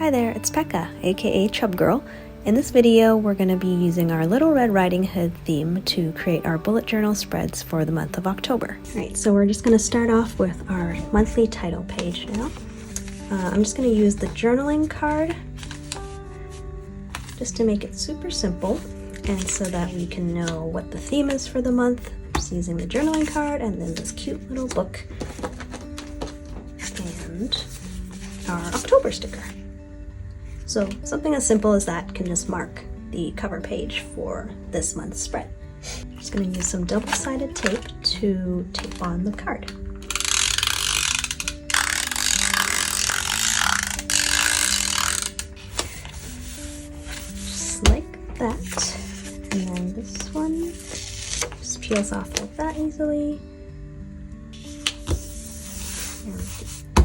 Hi there, it's Pekka, aka Chubgirl. In this video, we're going to be using our Little Red Riding Hood theme to create our bullet journal spreads for the month of October. Alright, so we're just going to start off with our monthly title page now. I'm just going to use the journaling card just to make it super simple and so that we can know what the theme is for the month. I'm just using the journaling card and then this cute little book and our October sticker. So something as simple as that can just mark the cover page for this month's spread. I'm just going to use some double-sided tape to tape on the card. Just like that. And then this one just peels off like that easily. And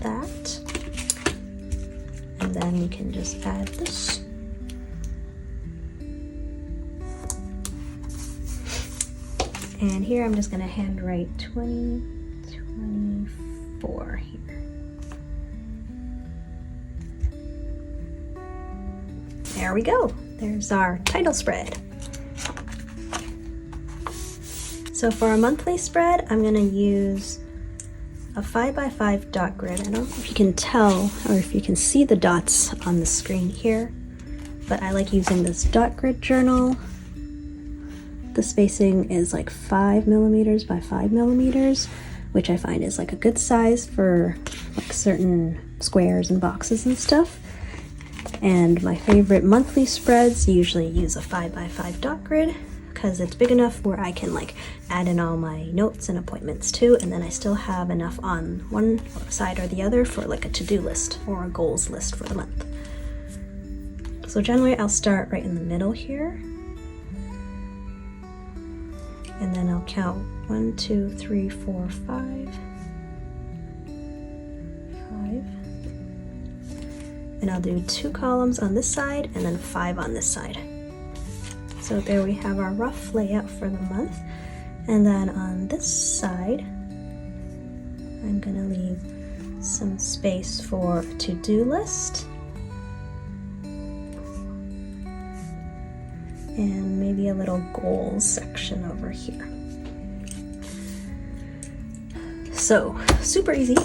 that. And then we can just add this. And here I'm just going to handwrite 2024 here. There we go. There's our title spread. So for a monthly spread, I'm going to use a 5x5 dot grid. I don't know if you can tell or if you can see the dots on the screen here, but I like using this dot grid journal. The spacing is like 5mm by 5mm, which I find is like a good size for like certain squares and boxes and stuff. And my favorite monthly spreads usually use a 5x5 dot grid because it's big enough where I can like add in all my notes and appointments too, and then I still have enough on one side or the other for like a to-do list or a goals list for the month. So generally I'll start right in the middle here, and then I'll count 1, 2, 3, 4, 5, 5, and I'll do 2 columns on this side and then 5 on this side. So there we have our rough layout for the month. And then on this side, I'm gonna leave some space for a to-do list. And maybe a little goals section over here. So, super easy.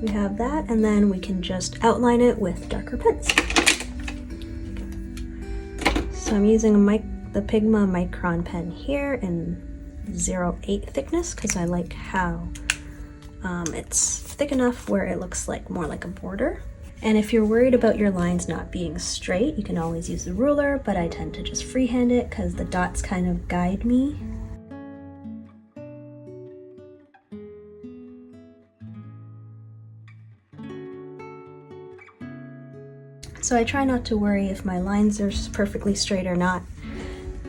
We have that, and then we can just outline it with darker pens. So I'm using the Pigma Micron pen here in 0.8 thickness because I like how it's thick enough where it looks like more like a border. And if you're worried about your lines not being straight, you can always use the ruler, but I tend to just freehand it because the dots kind of guide me. So I try not to worry if my lines are perfectly straight or not.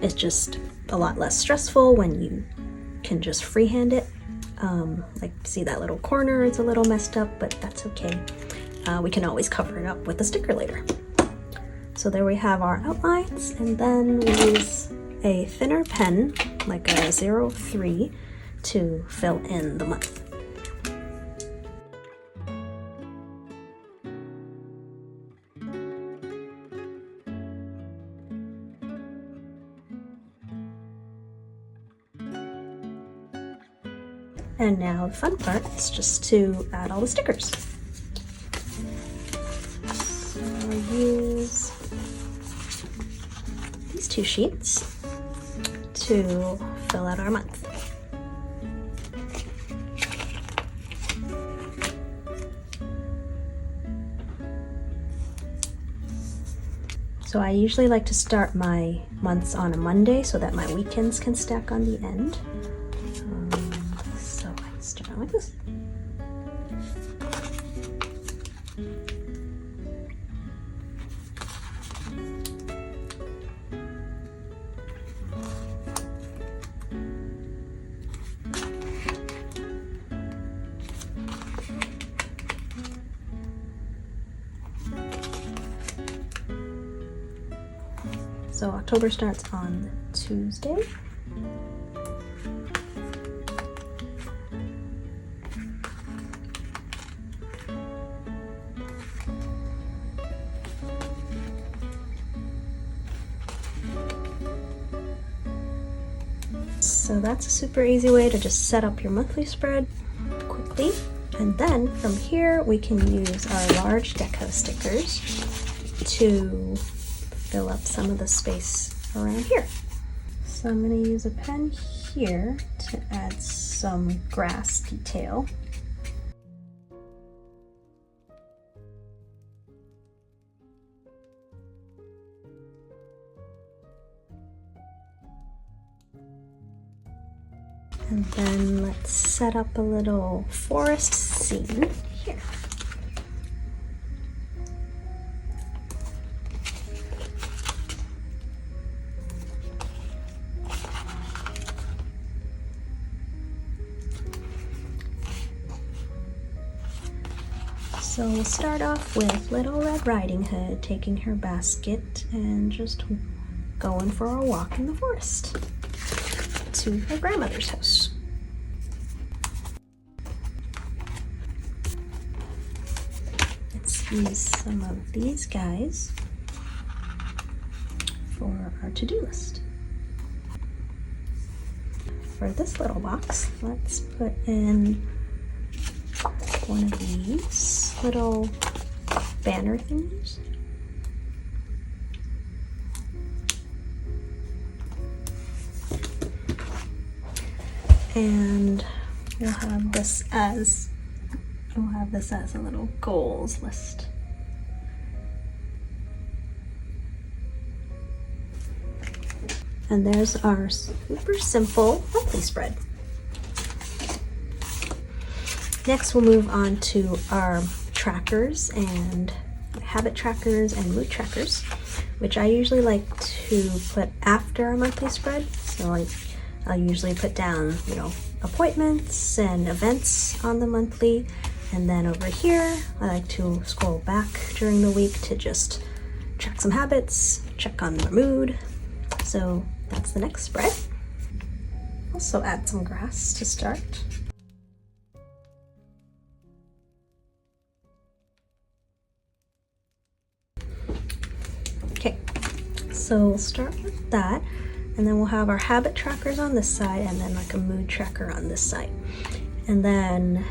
It's just a lot less stressful when you can just freehand it. Like see that little corner is a little messed up, but that's okay. We can always cover it up with a sticker later. So there we have our outlines, and then we use a thinner pen, like a 0.3, to fill in the month. And now the fun part is just to add all the stickers. So I'll use these 2 sheets to fill out our month. So I usually like to start my months on a Monday so that my weekends can stack on the end. Like this. So October starts on Tuesday. So that's a super easy way to just set up your monthly spread quickly. And then from here, we can use our large deco stickers to fill up some of the space around here. So I'm going to use a pen here to add some grass detail. And then let's set up a little forest scene here. So we'll start off with Little Red Riding Hood taking her basket and just going for a walk in the forest to her grandmother's house. Let's use some of these guys for our to-do list. For this little box, let's put in one of these little banner thingies. And we'll have this as a little goals list. And there's our super simple monthly spread. Next, we'll move on to our trackers and habit trackers and mood trackers, which I usually like to put after our monthly spread. So I'll usually put down, appointments and events on the monthly. And then over here, I like to scroll back during the week to just track some habits, check on their mood. So that's the next spread. Also add some grass to start. Okay, so we'll start with that, and then we'll have our habit trackers on this side and then like a mood tracker on this side. And then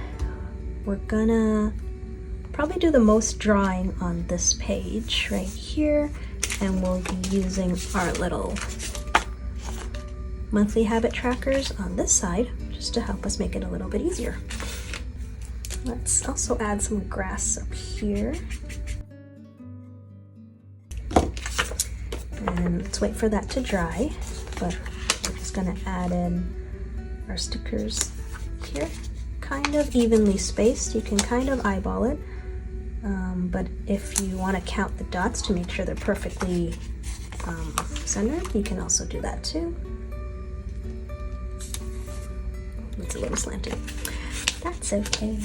we're gonna probably do the most drawing on this page right here, and we'll be using our little monthly habit trackers on this side just to help us make it a little bit easier. Let's also add some grass up here. And let's wait for that to dry, but we're just gonna add in our stickers here, kind of evenly spaced. You can kind of eyeball it, but if you want to count the dots to make sure they're perfectly centered, you can also do that too. It's a little slanted. That's okay.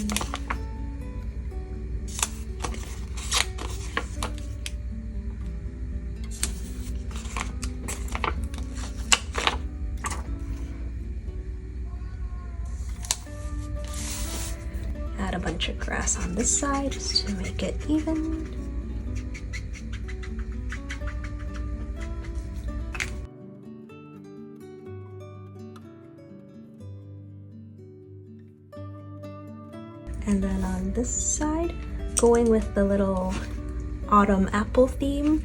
Add a bunch of grass on this side just to make it even. And then on this side, going with the little autumn apple theme,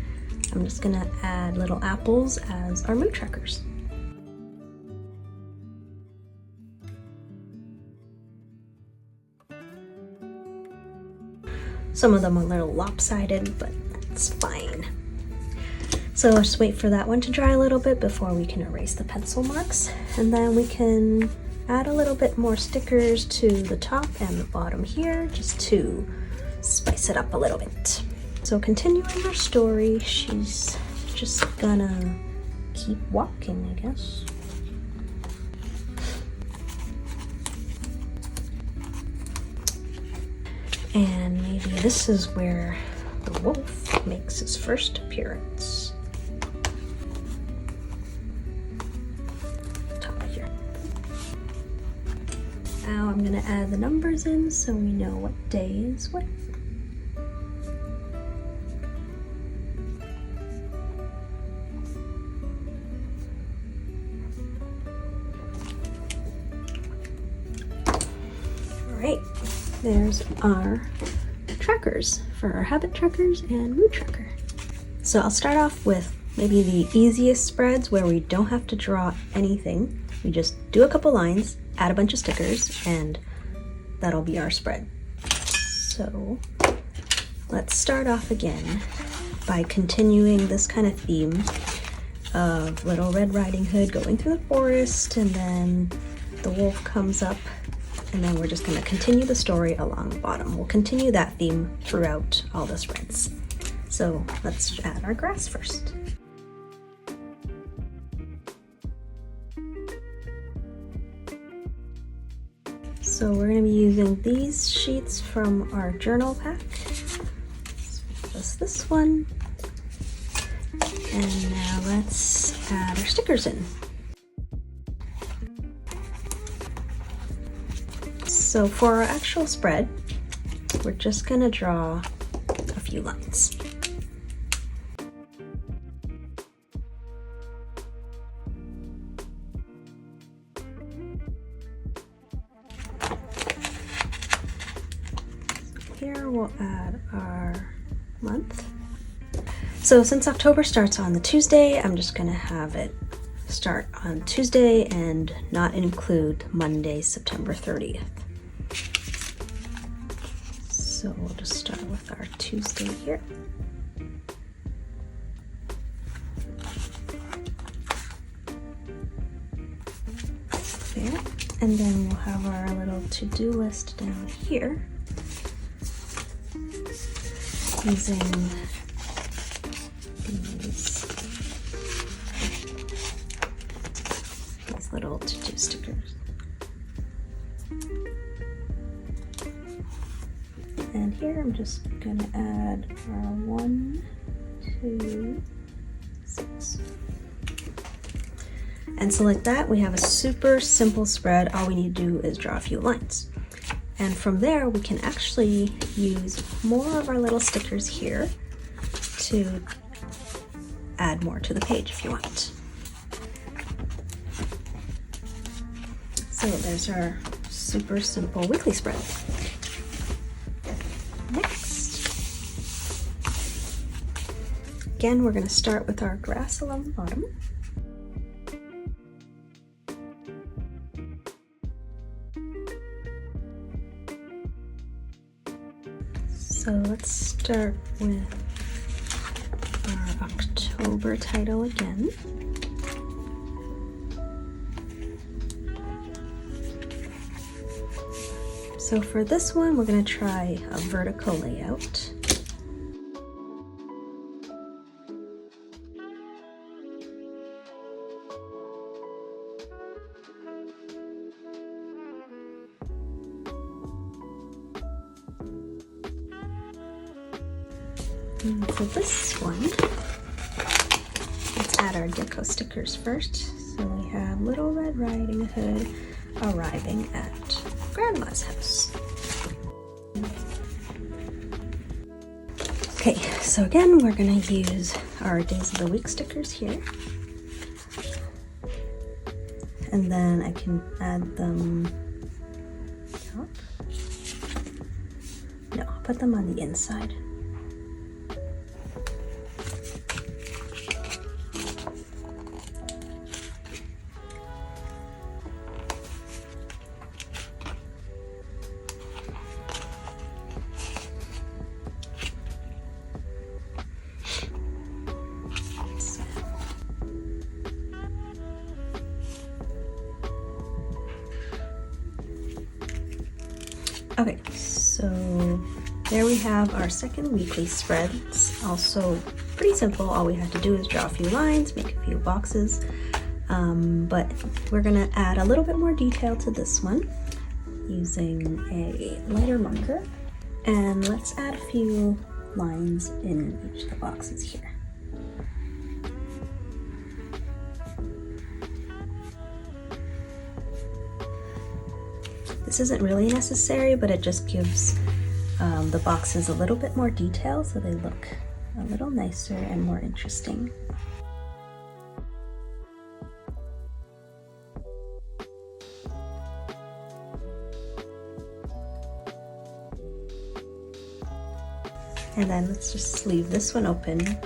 I'm just gonna add little apples as our mood trackers. Some of them are a little lopsided, but that's fine. So let's just wait for that one to dry a little bit before we can erase the pencil marks. And then we can add a little bit more stickers to the top and the bottom here, just to spice it up a little bit. So continuing our story, she's just gonna keep walking, I guess. And maybe this is where the wolf makes his first appearance. Top here. Now I'm gonna add the numbers in so we know what day is what. there's our trackers for our habit trackers and mood tracker. So I'll start off with maybe the easiest spreads where we don't have to draw anything. We just do a couple lines, add a bunch of stickers, and that'll be our spread. So let's start off again by continuing this kind of theme of Little Red Riding Hood going through the forest, and then the wolf comes up, and then we're just going to continue the story along the bottom. We'll continue that theme throughout all the spreads. So let's add our grass first. So we're going to be using these sheets from our journal pack. Just this one. And now let's add our stickers in. So for our actual spread, we're just going to draw a few lines. Here we'll add our month. So since October starts on the Tuesday, I'm just going to have it start on Tuesday and not include Monday, September 30th. So we'll just start with our Tuesday here. There. And then we'll have our little to-do list down here using these little to-do stickers. And here I'm just going to add our 1, 2, 6. And so like that, we have a super simple spread. All we need to do is draw a few lines. And from there, we can actually use more of our little stickers here to add more to the page if you want. So there's our super simple weekly spread. Next, again, we're going to start with our grass along the bottom. So let's start with our October title again. So for this one, we're going to try a vertical layout. And for this one, let's add our deco stickers first. So we have Little Red Riding Hood arriving at Grandma's house. Okay, so again, we're going to use our Days of the Week stickers here. And then I can add them top. No, I'll put them on the inside. Okay, so there we have our second weekly spread. It's also pretty simple. All we have to do is draw a few lines, make a few boxes, but we're gonna add a little bit more detail to this one using a lighter marker. And let's add a few lines in each of the boxes here. This isn't really necessary, but it just gives the boxes a little bit more detail so they look a little nicer and more interesting. And then let's just leave this one open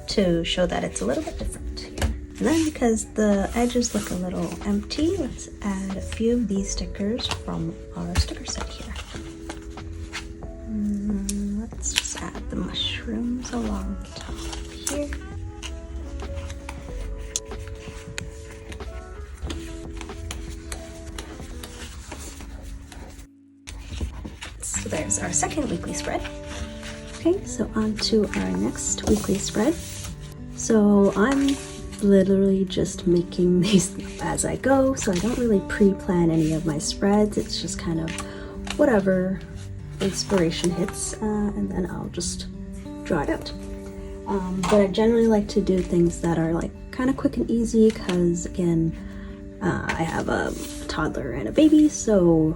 to show that it's a little bit different here. And then because the edges look a little empty, let's add a few of these stickers from our sticker set here. Let's just add the mushrooms along the top here. So there's our second weekly spread. Okay, so on to our next weekly spread. So I'm literally just making these as I go, so I don't really pre-plan any of my spreads. It's just kind of whatever inspiration hits, and then I'll just draw it out. But I generally like to do things that are like kind of quick and easy because again, I have a toddler and a baby, so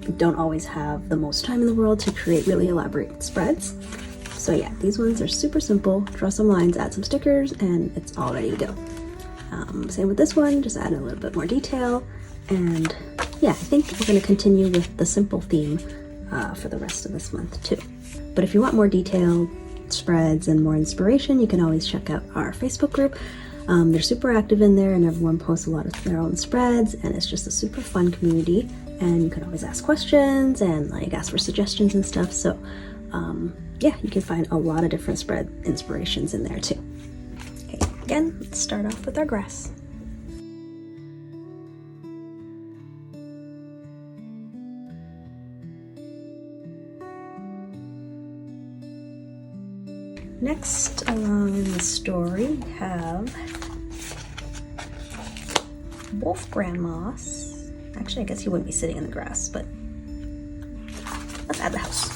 I don't always have the most time in the world to create really elaborate spreads. So yeah, these ones are super simple. Draw some lines, add some stickers, and it's all ready to go. Same with this one, just add a little bit more detail. And yeah, I think we're going to continue with the simple theme for the rest of this month too. But if you want more detailed spreads and more inspiration, you can always check out our Facebook group. They're super active in there and everyone posts a lot of their own spreads, and it's just a super fun community, and you can always ask questions and like ask for suggestions and stuff. So yeah, you can find a lot of different spread inspirations in there too. Okay, again, let's start off with our grass. Next, along the story, we have Wolf Grandma's. Actually, I guess he wouldn't be sitting in the grass, but let's add the house.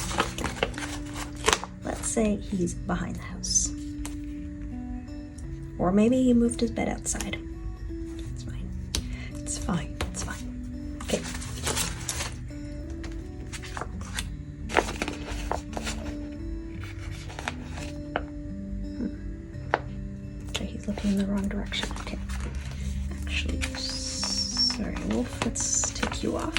Let's say he's behind the house. Or maybe he moved his bed outside. It's fine. It's fine. It's fine. Okay. Okay, he's looking in the wrong direction. Okay. Actually, sorry, Wolf, let's take you off.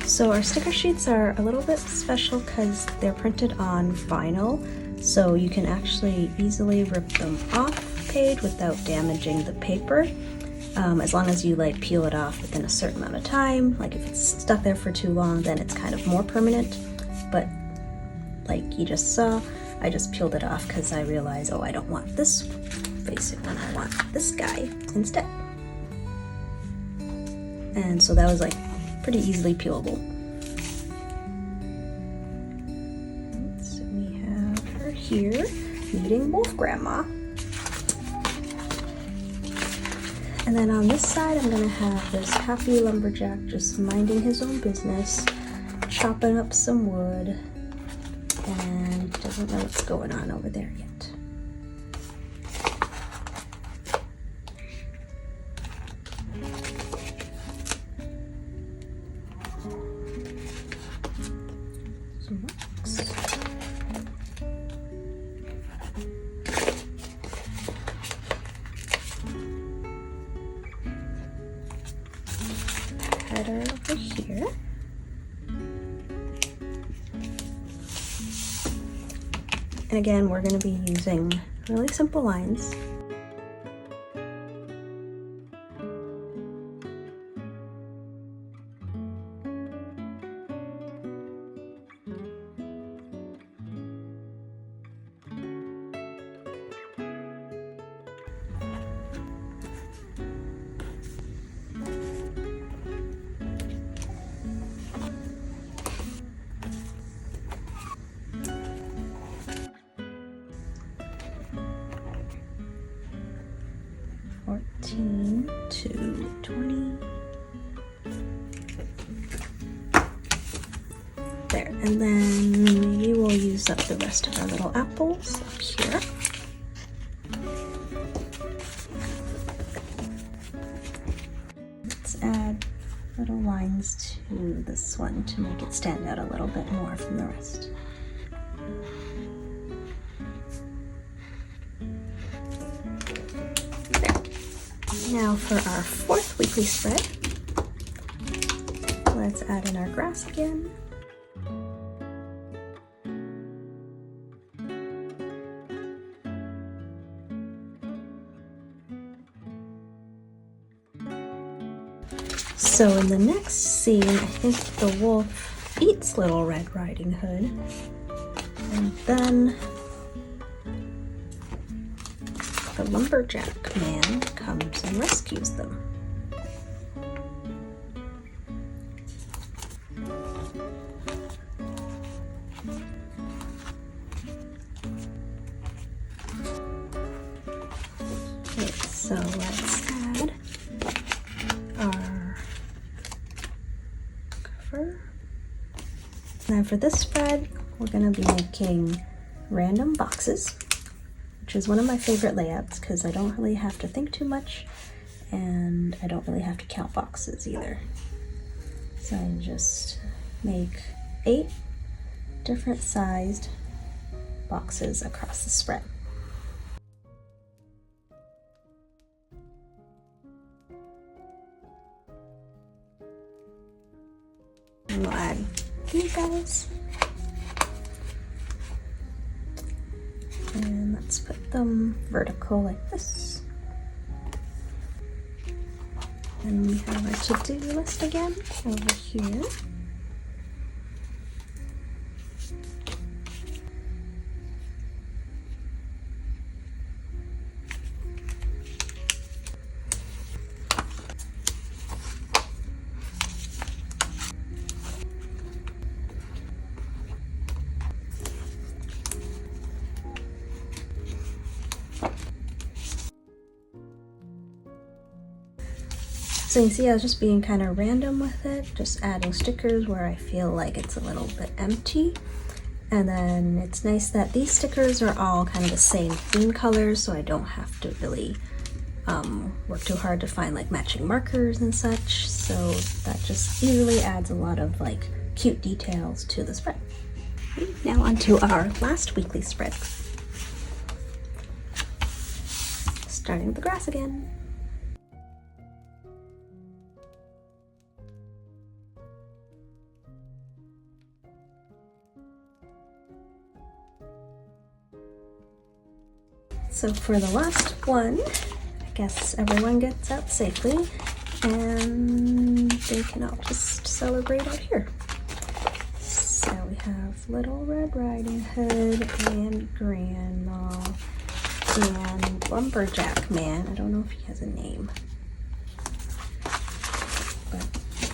So our sticker sheets are a little bit special because they're printed on vinyl, so you can actually easily rip them off page without damaging the paper, as long as you like peel it off within a certain amount of time. Like if it's stuck there for too long, then it's kind of more permanent. But like you just saw, I just peeled it off because I realized, oh, I don't want this facing one, I want this guy instead. And so that was like pretty easily peelable. So we have her here meeting Wolf Grandma. And then on this side, I'm gonna have this happy lumberjack just minding his own business, chopping up some wood, and doesn't know what's going on over there yet. Header over here. And again, we're going to be using really simple lines. To 20. There, and then maybe we'll use up the rest of our little apples up here. Let's add little lines to this one to make it stand out a little bit more from the rest. Now for our fourth weekly spread, let's add in our grass again. So in the next scene, I think the wolf eats Little Red Riding Hood, and then the lumberjack man comes and rescues them. Okay, so let's add our cover. Now for this spread, we're going to be making random boxes, which is one of my favorite layouts because I don't really have to think too much and I don't really have to count boxes either. So I just make 8 different sized boxes across the spread. And we'll add these guys. And let's put them vertical like this. And we have our to-do list again over here. So you can see I was just being kind of random with it, just adding stickers where I feel like it's a little bit empty. And then it's nice that these stickers are all kind of the same theme colors, so I don't have to really work too hard to find like matching markers and such. So that just easily adds a lot of like cute details to the spread. Now onto our last weekly spread. Starting with the grass again. So for the last one, I guess everyone gets out safely and they can all just celebrate out here. So we have Little Red Riding Hood and Grandma and Lumberjack Man. I don't know if he has a name, but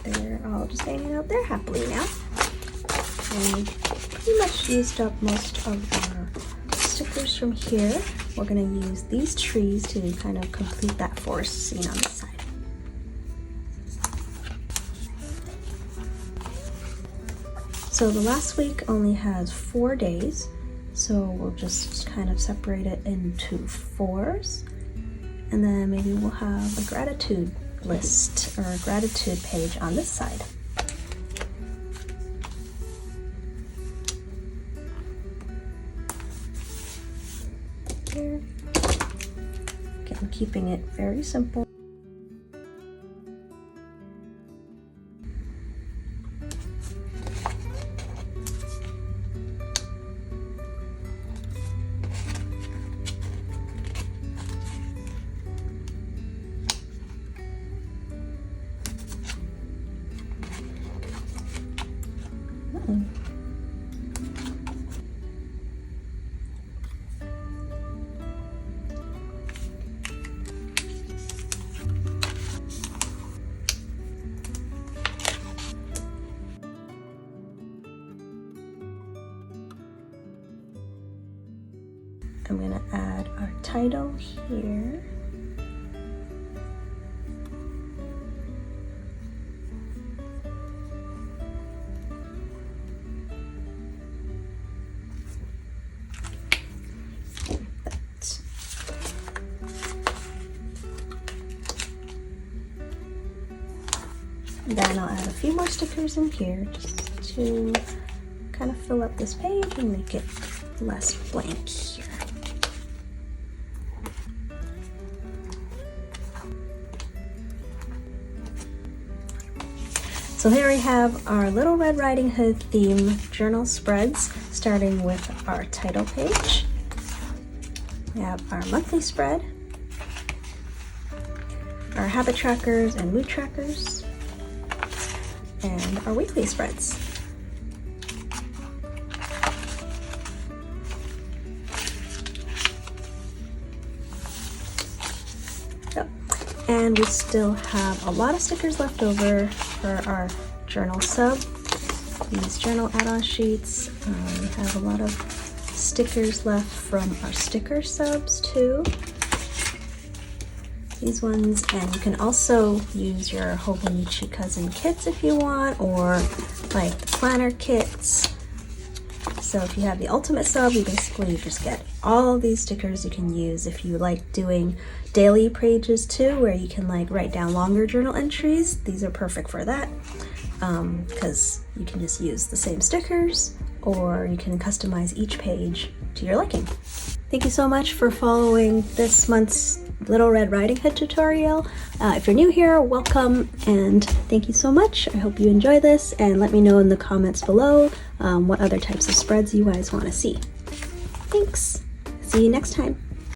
they're all just hanging out there happily now. And we pretty much used up most of our stickers from here. We're going to use these trees to kind of complete that forest scene on the side. So the last week only has 4 days, so we'll just kind of separate it into 4s, and then maybe we'll have a gratitude list or a gratitude page on this side. Here. Again, keeping it very simple. I'm going to add our title here. Then I'll add a few more stickers in here just to kind of fill up this page and make it less blank here. So So here we have our Little Red Riding Hood theme journal spreads, starting with our title page. We have our monthly spread, our habit trackers and mood trackers, and our weekly spreads. And we still have a lot of stickers left over for our journal sub. These journal add-on sheets. We have a lot of stickers left from our sticker subs too. These ones, and you can also use your Hobonichi cousin kits if you want, or like the planner kits. So if you have the ultimate sub, you basically just get all these stickers you can use if you like doing daily pages too, where you can like write down longer journal entries. These are perfect for that because you can just use the same stickers, or you can customize each page to your liking. Thank you so much for following this month's Little Red Riding Hood tutorial. If you're new here, welcome, and thank you so much. I hope you enjoy this, and let me know in the comments below what other types of spreads you guys want to see. Thanks. See you next time.